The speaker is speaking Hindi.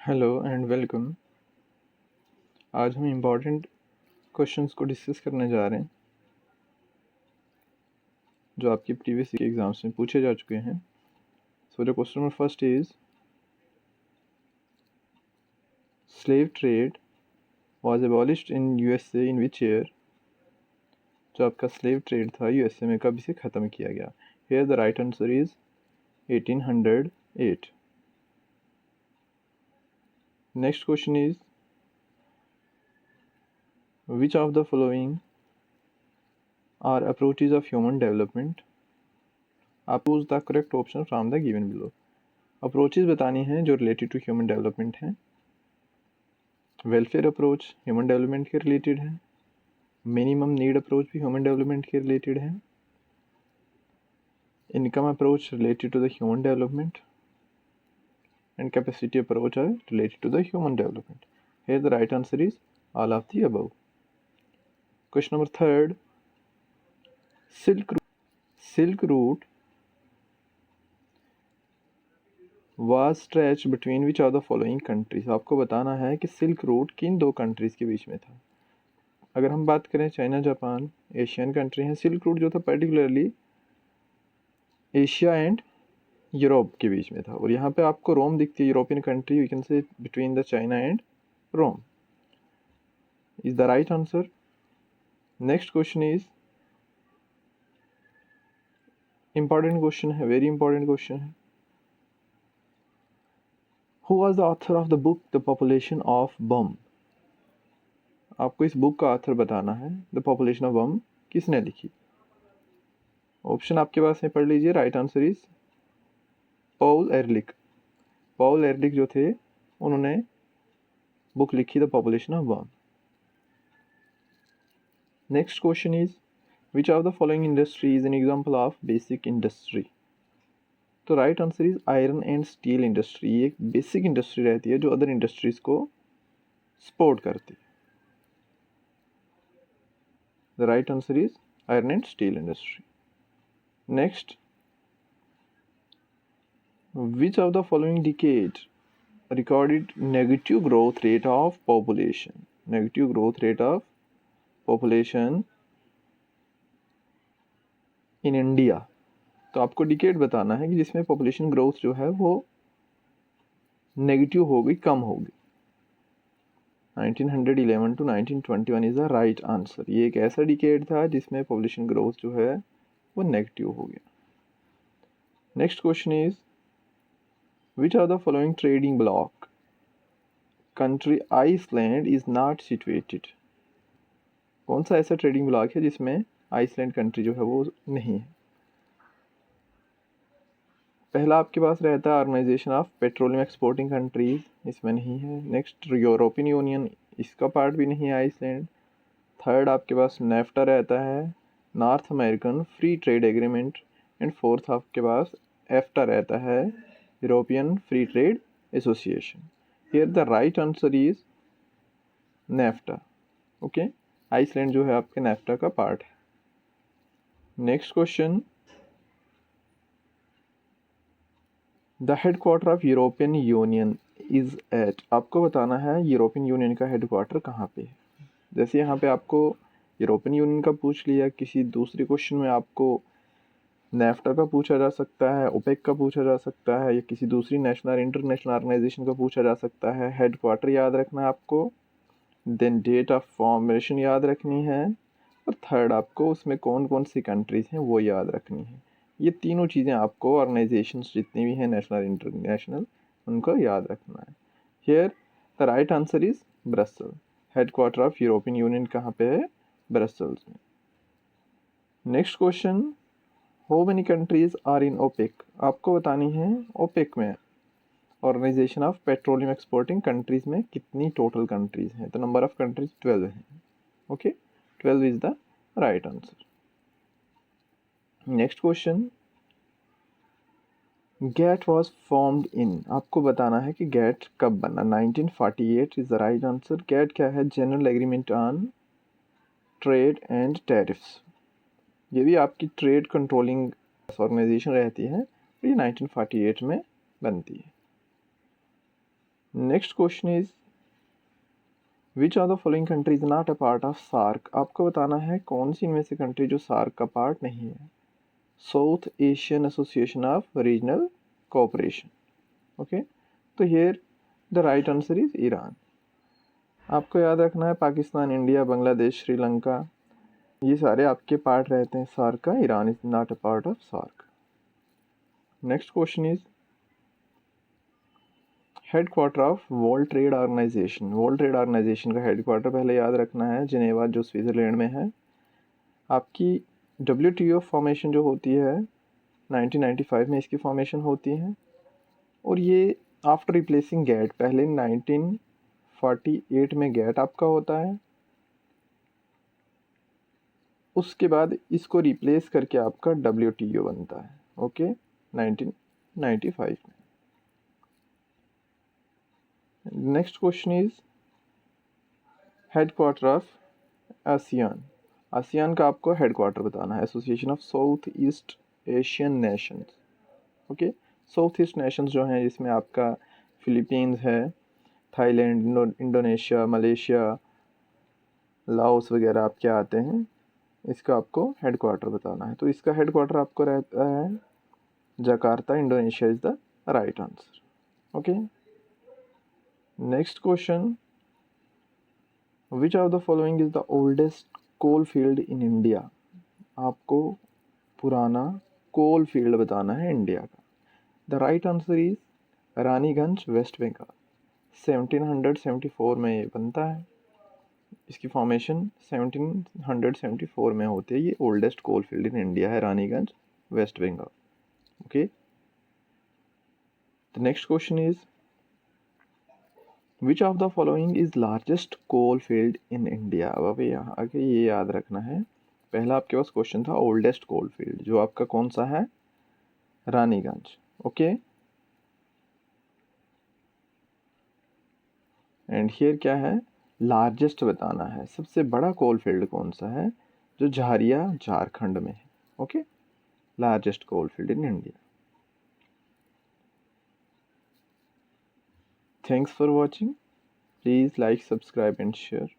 Hello and welcome. आज हम इम्पॉर्टेंट क्वेश्चंस को डिस्कस करने जा रहे हैं जो आपके प्रीवियस के एग्जाम्स में पूछे जा चुके हैं। So the question number first is slave trade was abolished in USA in which year. जो आपका स्लेव ट्रेड था यूएसए में कब इसे ख़त्म किया गया। Here the right answer is 1808। Next question is which of the following are approaches of human development. आप choose the correct option from the given below. Approaches बतानी हैं जो रिलेटेड टू ह्यूमन डेवलपमेंट हैं। वेलफेयर अप्रोच ह्यूमन डेवलपमेंट के रिलेटेड है। मिनिमम नीड अप्रोच भी ह्यूमन डेवलपमेंट के रिलेटेड है। Income approach related to the human development and capacity approach are related to the human development. Here the right answer is all of the above. Question number third, silk route was stretched between which of the following countries। आपको बताना है कि सिल्क रूट किन दो कंट्रीज के बीच में था। अगर हम बात करें चाइना जापान एशियन कंट्री हैं, सिल्क रूट जो था पर्टिकुलरली एशिया एंड यूरोप के बीच में था। और यहाँ पे आपको रोम दिखती है, European country, we can say between the China and Rome is the right answer. Next question is important question है, वेरी इंपॉर्टेंट क्वेश्चन है। Who was the author of the book the population of bomb. आपको इस बुक का ऑथर बताना है। द पॉपुलेशन ऑफ बम किसने लिखी। ऑप्शन आपके पास है, पढ़ लीजिए। Right answer is Paul Ehrlich. Paul Ehrlich जो थे उन्होंने बुक लिखी the population of bomb. Next question is which of the following industry is an example of basic industry. तो right answer is iron and steel industry. ये एक बेसिक इंडस्ट्री रहती है जो अदर इंडस्ट्रीज को सपोर्ट करती है। The right answer is iron and steel industry. Next, which of the following decade recorded negative growth rate of population। negative growth rate of population in India। तो आपको डिकेड बताना है कि जिसमें पॉपुलेशन ग्रोथ जो है वो नेगेटिव होगी, कम होगी। 1911 to 1921 is the right answer. ये एक ऐसा डिकेड था जिसमें पॉपुलेशन ग्रोथ जो है वो नेगेटिव हो गया। Next question is which of the following trading block country Iceland is not situated। कौन सा ऐसा ट्रेडिंग ब्लॉक है जिसमें आइसलैंड कंट्री जो है वो नहीं है। पहला आपके पास रहता है organisation of petroleum exporting countries, इसमें नहीं है। नेक्स्ट, यूरोपियन यूनियन, इसका पार्ट भी नहीं है आइसलैंड। थर्ड आपके पास नेफ्टा रहता है, North American free trade agreement. And fourth आपके पास एफ्टा रहता है, European free trade association. Here the right answer is NAFTA. Okay, Iceland जो है आपके नेफ्टा का पार्ट है। Next question, the headquarter of European union is at. आपको बताना है यूरोपियन यूनियन का हेडक्वार्टर कहाँ पे है। जैसे यहाँ पे आपको यूरोपियन यूनियन का पूछ लिया, किसी दूसरे क्वेश्चन में आपको नेफ्टा का पूछा जा सकता है, ओपेक का पूछा जा सकता है, या किसी दूसरी नेशनल इंटरनेशनल ऑर्गेनाइजेशन का पूछा जा सकता है। हेडक्वार्टर याद रखना है आपको, देन डेट ऑफ फॉर्मेशन याद रखनी है, और थर्ड आपको उसमें कौन कौन सी कंट्रीज हैं वो याद रखनी है। ये तीनों चीज़ें आपको ऑर्गेनाइजेशंस जितनी भी हैं नेशनल इंटरनेशनल उनको याद रखना है। Here the right answer is Brussels. Headquarter of European Union कहाँ पे है, ब्रसल्स में। Next question, how many countries are in OPEC. आपको बतानी है ओपेक में organisation of petroleum exporting countries में कितनी टोटल कंट्रीज हैं। तो नंबर ऑफ कंट्रीज 12 हैं। Okay, 12 is the right answer. Next question, GATT was formed in. आपको बताना है कि गैट कब बना। 1948 is the right answer. GATT क्या है, general agreement on trade and tariffs. ये भी आपकी ट्रेड कंट्रोलिंग ऑर्गेनाइजेशन रहती है, ये 1948 में बनती है। Next question is which are the following country is not a part of SAARC. आपको बताना है कौन सी इनमें से कंट्री जो सार्क का पार्ट नहीं है। South Asian association of regional cooperation. Okay, तो here the right answer is Iran. आपको याद रखना है पाकिस्तान, इंडिया, बांग्लादेश, श्रीलंका, ये सारे आपके पार्ट रहते हैं सार्क का। Iran is not a part of SAARC. Next question is headquarter of world trade organisation. World trade organisation का हेड क्वार्टर पहले याद रखना है जिनेवा, जो स्विट्जरलैंड में है। आपकी WTO फॉर्मेशन जो होती है 1995 में इसकी फॉर्मेशन होती है, और ये आफ्टर रिप्लेसिंग गैट, पहले 1948 में गैट आपका होता है, उसके बाद इसको रिप्लेस करके आपका WTO बनता है। ओके, 1995 में। Next question is headquarter of ASEAN. ASEAN का आपको हेड क्वार्टर बताना है। Association of south east Asian Nations. Okay, south east Nations जो हैं जिसमें आपका फिलीपींस है, थाईलैंड, इंडोनेशिया, मलेशिया, लाओस वगैरह आपके आते हैं। इसका आपको हेड क्वार्टर बताना है। तो इसका हेड क्वार्टर आपको रहता है Jakarta, Indonesia is the right answer. Okay, next question which of the following is the oldest coal field in India. आपको पुराना कोल फील्ड बताना है इंडिया का। The right answer is Raniganj, waste Bengal. 1774 में ये बनता है। इसकी फॉर्मेशन 1774 में होती है। ये oldest coal field in India है, Raniganj, waste Bengal. Okay, the next question is which of the following is largest coal field in India. अब अभी यहाँ आगे ये याद रखना है। पहला आपके पास क्वेश्चन था ओल्डेस्ट कोल फील्ड, जो आपका कौन सा है, रानीगंज। ओके, एंड हियर क्या है, लार्जेस्ट बताना है। सबसे बड़ा कोल फील्ड कौन सा है, जो झारिया झारखंड में है। Okay, largest coal field in India. Thanks for watching. Please like, subscribe and share.